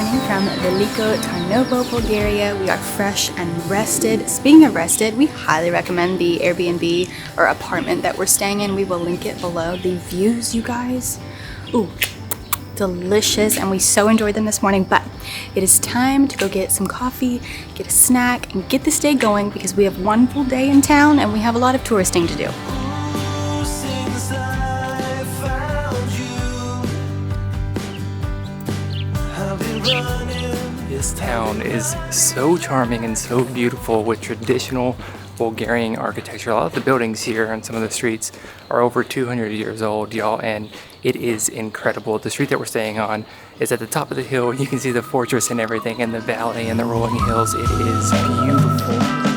morning from Veliko Tarnovo, Bulgaria. We are fresh and rested. Speaking of rested, we highly recommend the Airbnb or apartment that we're staying in. We will link it below. The views, you guys, ooh, delicious, and we so enjoyed them this morning. But it is time to go get some coffee, get a snack, and get this day going because we have one full day in town and we have a lot of touristing to do. This town is so charming and so beautiful with traditional Bulgarian architecture. A lot of the buildings here and some of the streets are over 200 years old, y'all, and it is incredible. The street that we're staying on is at the top of the hill. You can see the fortress and everything in the valley and the rolling hills. It is beautiful.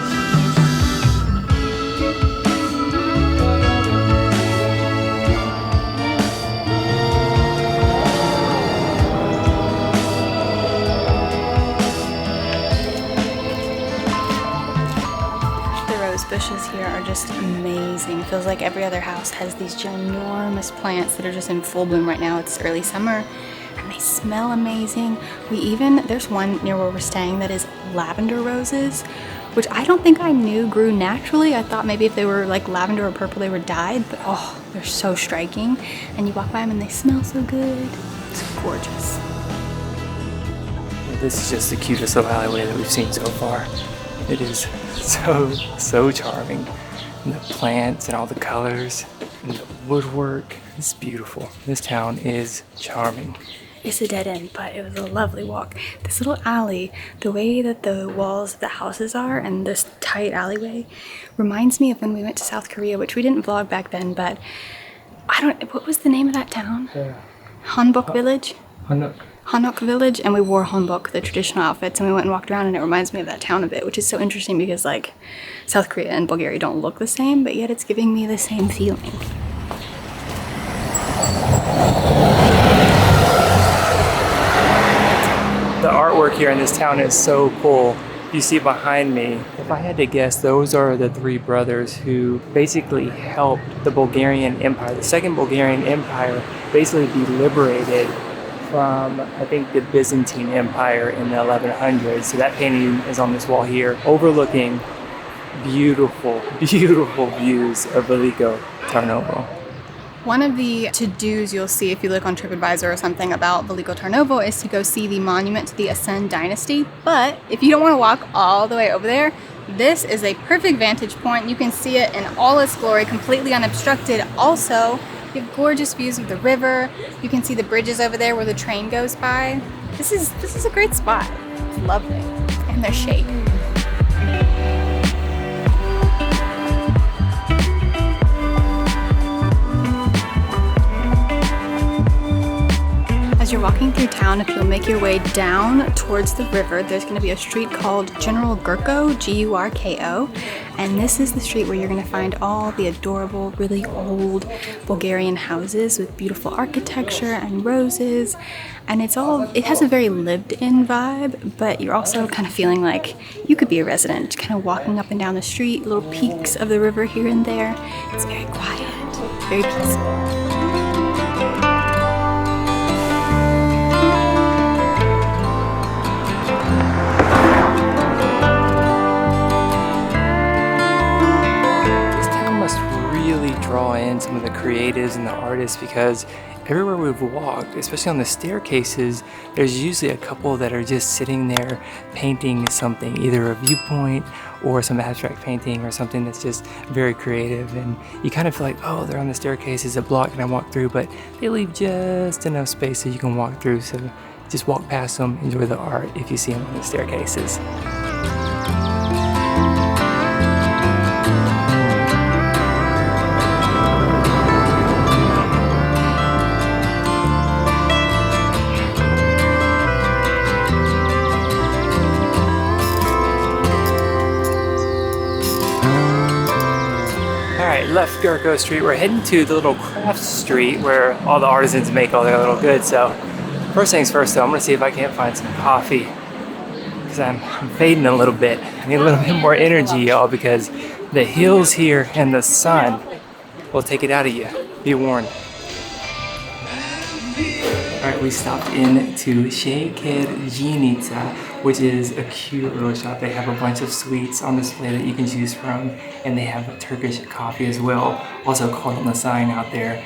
Bushes here are just amazing. It feels like every other house has these ginormous plants that are just in full bloom right now. It's early summer and they smell amazing. There's one near where we're staying that is lavender roses, which I don't think I knew grew naturally. I thought maybe if they were like lavender or purple they were dyed, but oh, they're so striking. And you walk by them and they smell so good. It's gorgeous. This is just the cutest little alleyway that we've seen so far. It is so charming. And the plants and all the colors and the woodwork. It's beautiful. This town is charming. It's a dead end, but it was a lovely walk. This little alley, the way that the walls of the houses are and this tight alleyway reminds me of when we went to South Korea, which we didn't vlog back then, but what was the name of that town? Hanbok Village? Hanok Village, and we wore hanbok, the traditional outfits, and we went and walked around, and it reminds me of that town a bit, which is so interesting because like South Korea and Bulgaria don't look the same, but yet it's giving me the same feeling. The artwork here in this town is so cool. You see behind me, if I had to guess, those are the three brothers who basically helped the Bulgarian Empire, the Second Bulgarian Empire, basically be liberated from, I think, the Byzantine Empire in the 1100s. So that painting is on this wall here, overlooking beautiful, beautiful views of Veliko Tarnovo. One of the to-dos you'll see if you look on TripAdvisor or something about Veliko Tarnovo is to go see the monument to the Artisan dynasty. But if you don't want to walk all the way over there, this is a perfect vantage point. You can see it in all its glory, completely unobstructed. Also, you have gorgeous views of the river. You can see the bridges over there where the train goes by. This is a great spot. It's lovely. And there's shade. As you're walking through town, if you'll make your way down towards the river, there's going to be a street called General Gurko, G-U-R-K-O, and this is the street where you're going to find all the adorable, really old Bulgarian houses with beautiful architecture and roses, and it has a very lived-in vibe, but you're also kind of feeling like you could be a resident, kind of walking up and down the street, little peaks of the river here and there. It's very quiet, very peaceful. Draw in some of the creatives and the artists because everywhere we've walked, especially on the staircases, there's usually a couple that are just sitting there painting something, either a viewpoint or some abstract painting or something that's just very creative, and you kind of feel like, oh, they're on the staircase, it's a block and I walk through, but they leave just enough space so you can walk through, so just walk past them, enjoy the art if you see them on the staircases. Left Gurko Street, we're heading to the little craft street where all the artisans make all their little goods. So first things first though, I'm gonna see if I can't find some coffee because I'm fading a little bit. I need a little bit more energy, y'all, because the hills here and the sun will take it out of you. Be warned. Alright, we stopped in to Shakerjinica, which is a cute little shop. They have a bunch of sweets on display that you can choose from, and they have Turkish coffee as well. Also called on the sign out there,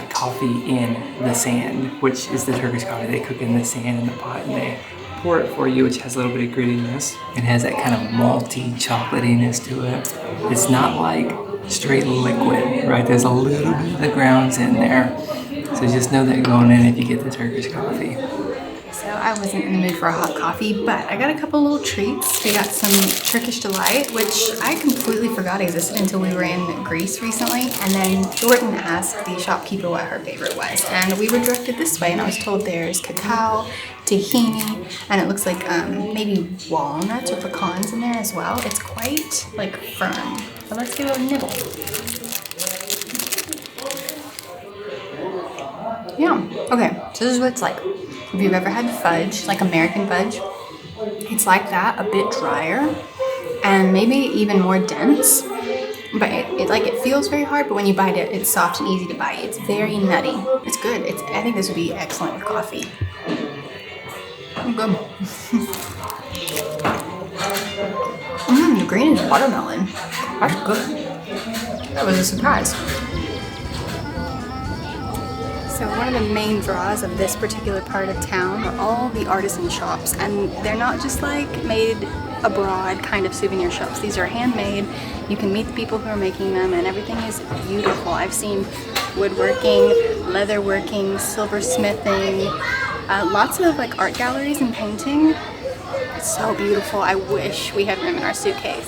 coffee in the sand, which is the Turkish coffee. They cook in the sand in the pot and they pour it for you, which has a little bit of grittiness. It has that kind of malty chocolatiness to it. It's not like straight liquid, right? There's a little bit of the grounds in there. So just know that going in if you get the Turkish coffee. So I wasn't in the mood for a hot coffee, but I got a couple little treats. We got some Turkish Delight, which I completely forgot existed until we were in Greece recently. And then Jordan asked the shopkeeper what her favorite was. And we were directed this way, and I was told there's cacao, tahini, and it looks like maybe walnuts or pecans in there as well. It's quite like firm. But let's give it a nibble. Yeah, okay, so this is what it's like. If you've ever had fudge, like American fudge, it's like that, a bit drier and maybe even more dense. But it feels very hard, but when you bite it, it's soft and easy to bite. It's very nutty. It's good. I think this would be excellent with coffee. Good. The green is watermelon. That's good. That was a surprise. So one of the main draws of this particular part of town are all the artisan shops, and they're not just like made abroad kind of souvenir shops. These are handmade. You can meet the people who are making them, and everything is beautiful. I've seen woodworking, leatherworking, silversmithing, lots of like art galleries and painting. It's so beautiful. I wish we had room in our suitcase.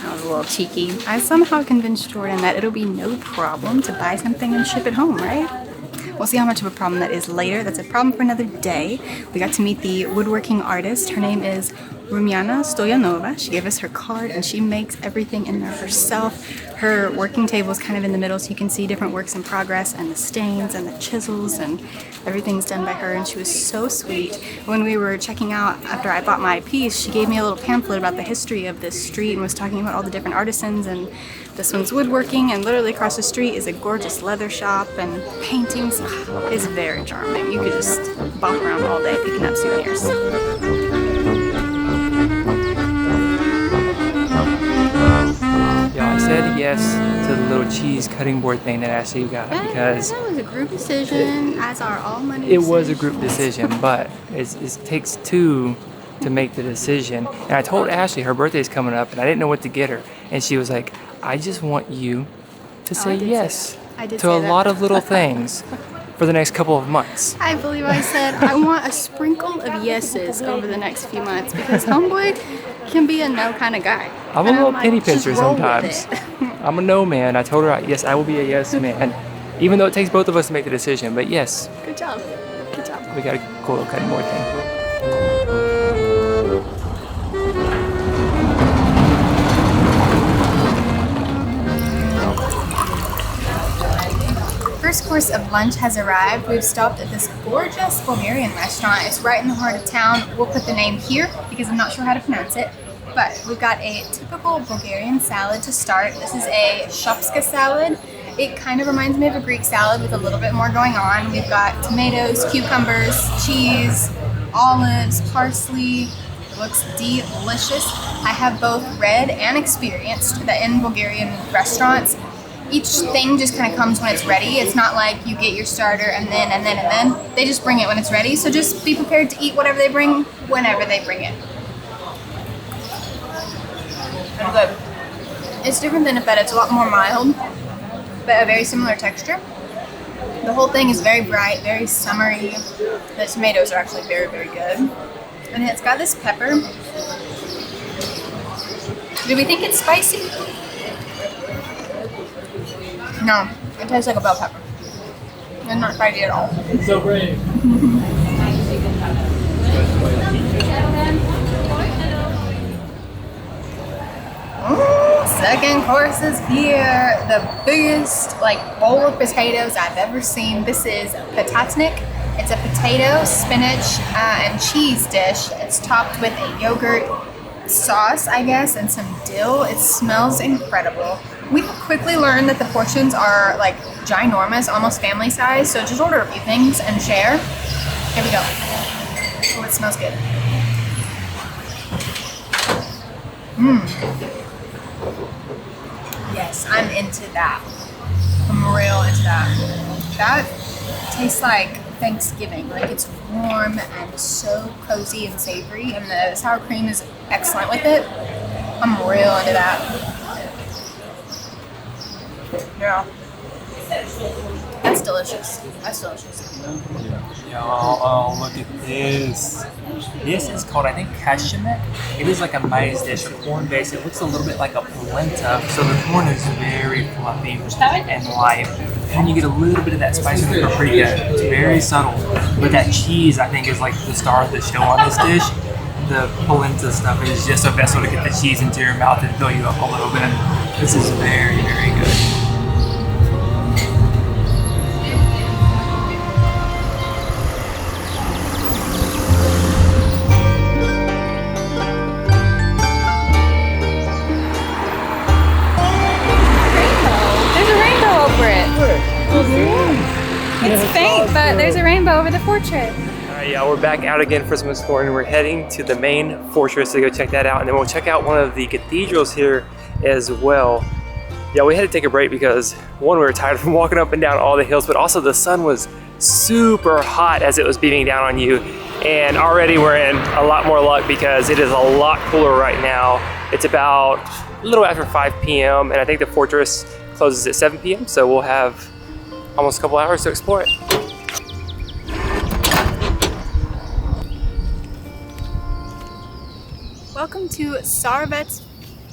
That was a little cheeky. I somehow convinced Jordan that it'll be no problem to buy something and ship it home, right? We'll see how much of a problem that is later. That's a problem for another day. We got to meet the woodworking artist. Her name is Rumiana Stoyanova. She gave us her card and she makes everything in there herself. Her working table is kind of in the middle so you can see different works in progress and the stains and the chisels, and everything's done by her, and she was so sweet. When we were checking out after I bought my piece, she gave me a little pamphlet about the history of this street and was talking about all the different artisans, and this one's woodworking, and literally across the street is a gorgeous leather shop and paintings. It's very charming. You could just bop around all day picking up souvenirs. Yeah, I said yes to the little cheese cutting board thing that Ashley got because that was a group decision, as are all money it decisions. was a group decision, but it takes two to make the decision. And I told Ashley her birthday's coming up and I didn't know what to get her, and she was like, I just want you to say yes to a lot of little things for the next couple of months. I believe I said I want a sprinkle of yeses over the next few months, because homeboy can be a no kind of guy. I'm a little penny pincher sometimes. I'm a no man. I told her, yes, I will be a yes man. Even though it takes both of us to make the decision, but yes. Good job. Good job. We got a cool little cutting board thing. First course of lunch has arrived. We've stopped at this gorgeous Bulgarian restaurant. It's right in the heart of town. We'll put the name here because I'm not sure how to pronounce it. But we've got a typical Bulgarian salad to start. This is a Shopska Salad. It kind of reminds me of a Greek salad with a little bit more going on. We've got tomatoes, cucumbers, cheese, olives, parsley. It looks delicious. I have both read and experienced that in Bulgarian restaurants, each thing just kind of comes when it's ready. It's not like you get your starter and then. They just bring it when it's ready. So just be prepared to eat whatever they bring whenever they bring it. It's good. It's different than a feta. It's a lot more mild, but a very similar texture. The whole thing is very bright, very summery. The tomatoes are actually very, very good. And it's got this pepper. Do we think it's spicy? No, it tastes like a bell pepper. It's not spicy at all. It's so brave. Second course is here. The biggest bowl of potatoes I've ever seen. This is Patatnik. It's a potato, spinach, and cheese dish. It's topped with a yogurt sauce, I guess, and some dill. It smells incredible. We quickly learned that the portions are like ginormous, almost family size, so just order a few things and share. Here we go. Oh, it smells good. Yes, I'm into that. I'm real into that. That tastes like Thanksgiving. Like it's warm and so cozy and savory, and the sour cream is excellent with it. I'm real into that. Yeah. That's delicious. That's delicious. Oh, look at this. This is called, I think, kashimek. It is like a maize dish, a corn base. It looks a little bit like a polenta. So the corn is very fluffy and light. And you get a little bit of that spice in the paprika. It's very subtle. But that cheese, I think, is like the star of the show on this dish. The polenta stuff is just a vessel to get the cheese into your mouth and fill you up a little bit. This is very, very good. It's faint, but there's a rainbow over the fortress. Alright, yeah, we're back out again for some exploring. We're heading to the main fortress to go check that out, and then we'll check out one of the cathedrals here as well. Yeah, we had to take a break because one, we were tired from walking up and down all the hills, but also the sun was super hot as it was beaming down on you. And already we're in a lot more luck because it is a lot cooler right now. It's about a little after 5 p.m. and I think the fortress closes at 7 p.m. So we'll have almost a couple hours to explore it. Welcome to Tsarevets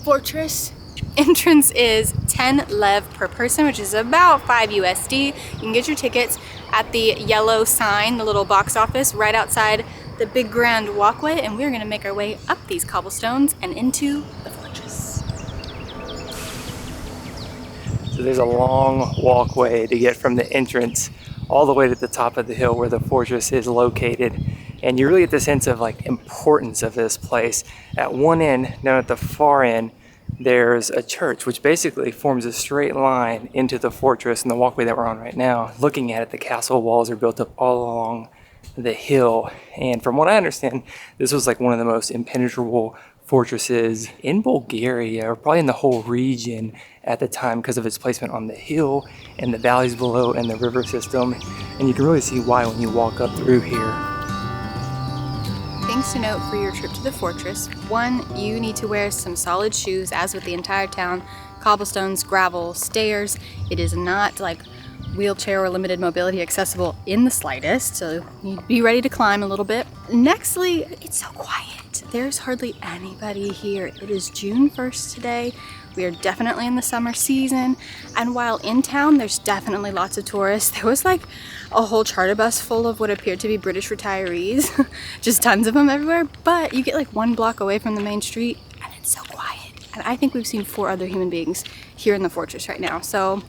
Fortress. Entrance is 10 lev per person, which is about 5 USD. You can get your tickets at the yellow sign, the little box office right outside the big grand walkway, and we're gonna make our way up these cobblestones and into the fortress. So there's a long walkway to get from the entrance all the way to the top of the hill where the fortress is located. And you really get the sense of like importance of this place. At one end, down at the far end, there's a church which basically forms a straight line into the fortress and the walkway that we're on right now. Looking at it, the castle walls are built up all along the hill. And from what I understand, this was like one of the most impenetrable fortresses in Bulgaria, or probably in the whole region at the time because of its placement on the hill and the valleys below and the river system. And you can really see why when you walk up through here. Things to note for your trip to the fortress. 1, you need to wear some solid shoes, as with the entire town. Cobblestones, gravel, stairs. It is not like wheelchair or limited mobility accessible in the slightest, so you need to be ready to climb a little bit. Nextly, it's so quiet. There's hardly anybody here. It is June 1st today. We are definitely in the summer season, and while in town there's definitely lots of tourists, there was like a whole charter bus full of what appeared to be British retirees. Just tons of them everywhere, but you get like 1 block away from the main street and it's so quiet. And I think we've seen 4 other human beings here in the fortress right now. So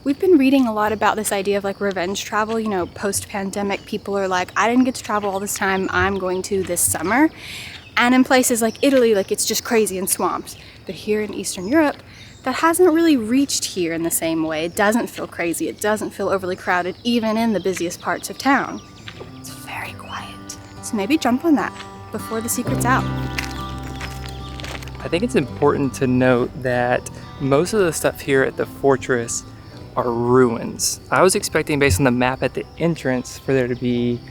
we've been reading a lot about this idea of like revenge travel. You know, post-pandemic, people are like, I didn't get to travel all this time, I'm going to this summer. And in places like Italy, like it's just crazy and swamps. But here in Eastern Europe, that hasn't really reached here in the same way. It doesn't feel crazy. It doesn't feel overly crowded, even in the busiest parts of town. It's very quiet. So maybe jump on that before the secret's out. I think it's important to note that most of the stuff here at the fortress are ruins. I was expecting, based on the map at the entrance, for there to be,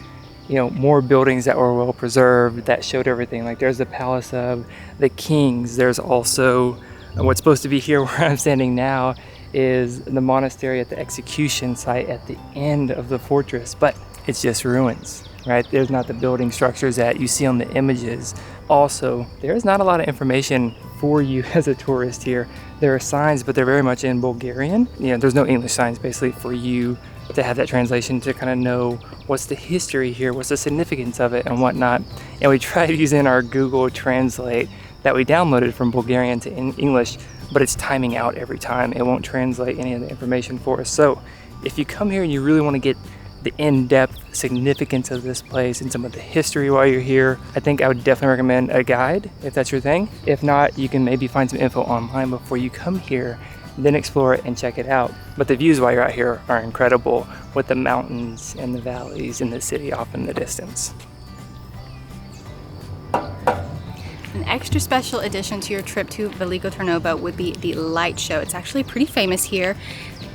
you know, more buildings that were well preserved that showed everything. Like there's the Palace of the Kings. There's also what's supposed to be here where I'm standing now is the monastery at the execution site at the end of the fortress, but it's just ruins, right? There's not the building structures that you see on the images. Also, there's not a lot of information for you as a tourist here. There are signs, but they're very much in Bulgarian. You know, there's no English signs basically for you to have that translation to kind of know what's the history here, what's the significance of it and whatnot. And we tried using our Google Translate that we downloaded from Bulgarian to English, but it's timing out every time. It won't translate any of the information for us. So if you come here and you really want to get the in-depth significance of this place and some of the history while you're here, I think I would definitely recommend a guide if that's your thing. If not, you can maybe find some info online before you come here then explore it and check it out. But the views while you're out here are incredible, with the mountains and the valleys and the city off in the distance. An extra special addition to your trip to Veliko Tarnovo would be the light show. It's actually pretty famous here.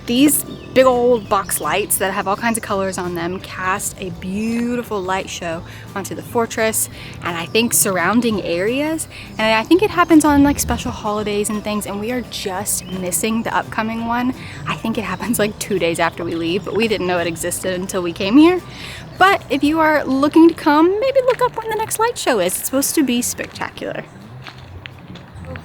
These big old box lights that have all kinds of colors on them cast a beautiful light show onto the fortress and I think surrounding areas. And I think it happens on like special holidays and things, and we are just missing the upcoming one. I think it happens like 2 days after we leave, but we didn't know it existed until we came here. But if you are looking to come, maybe look up when the next light show is. It's supposed to be spectacular.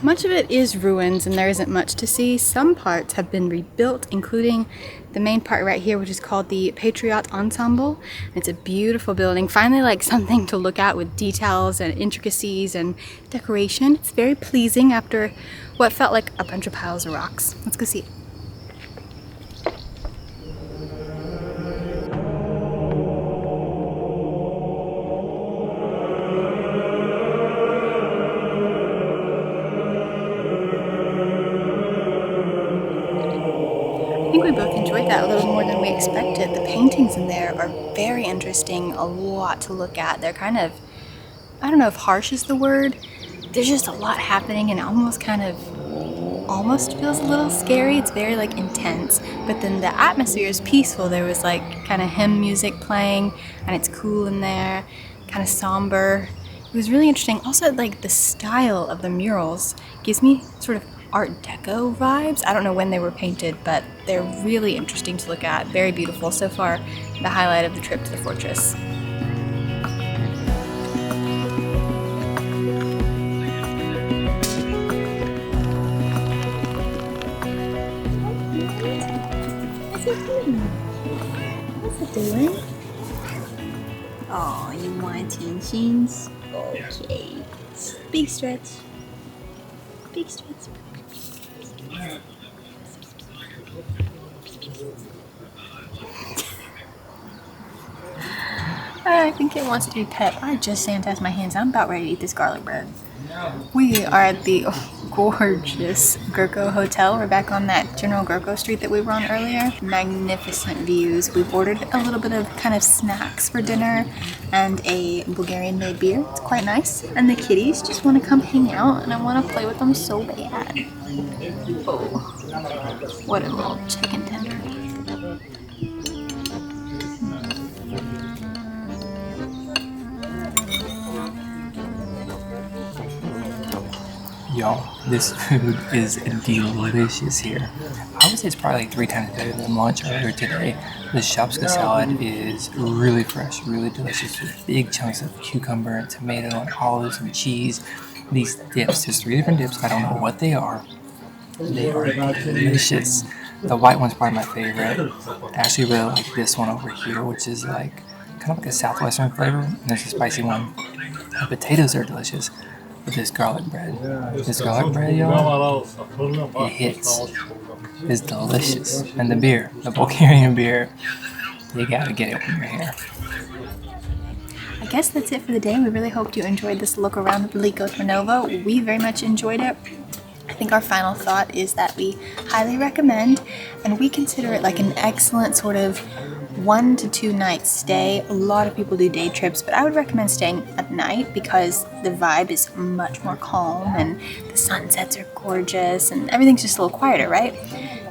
Much of it is ruins and there isn't much to see. Some parts have been rebuilt, including the main part right here, which is called the Patriot Ensemble. It's a beautiful building, finally like something to look at with details and intricacies and decoration. It's very pleasing after what felt like a bunch of piles of rocks. Let's go see it. I think we both enjoyed that a little more than we expected. The paintings in there are very interesting, a lot to look at. They're kind of, I don't know if harsh is the word. There's just a lot happening and almost feels a little scary. It's very like intense, but then the atmosphere is peaceful. There was like kind of hymn music playing and it's cool in there, kind of somber. It was really interesting. Also, like the style of the murals gives me sort of Art Deco vibes. I don't know when they were painted, but they're really interesting to look at. Very beautiful. So far, the highlight of the trip to the fortress. What's it doing? What's it doing? Oh, you want attentions? Okay. Big stretch. Big stretch. I think it wants to be pet. I just sanitized my hands. I'm about ready to eat this garlic bread. We are at the gorgeous Gurko Hotel. We're back on that General Gurko street that we were on earlier. Magnificent views. We've ordered a little bit of kind of snacks for dinner and a Bulgarian made beer. It's quite nice. And the kitties just want to come hang out and I want to play with them so bad. Oh, what a little chicken tender. Y'all, this food is delicious here. I would say it's probably like 3 times better than lunch earlier today. The Shopska Salad is really fresh, really delicious with big chunks of cucumber and tomato and olives and cheese. These dips, there's 3 different dips. I don't know what they are. They are delicious. The white one's probably my favorite. I actually really like this one over here, which is like kind of like a southwestern flavor. And there's a spicy one. The potatoes are delicious. With this garlic bread, y'all, it hits. It's delicious. And the beer, the Bulgarian beer, you gotta get it when you're here. I guess that's it for the day. We really hoped you enjoyed this look around Veliko Tarnovo. We very much enjoyed it. I think our final thought is that we highly recommend, and we consider it like an excellent sort of 1 to 2 night stay. A lot of people do day trips, but I would recommend staying at night because the vibe is much more calm and the sunsets are gorgeous and everything's just a little quieter, right?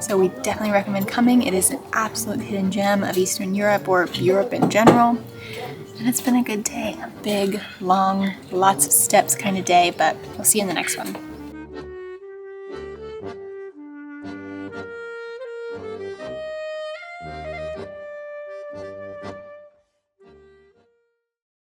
So we definitely recommend coming. It is an absolute hidden gem of Eastern Europe or Europe in general. And it's been a good day. A big, long, lots of steps kind of day, but we'll see you in the next one.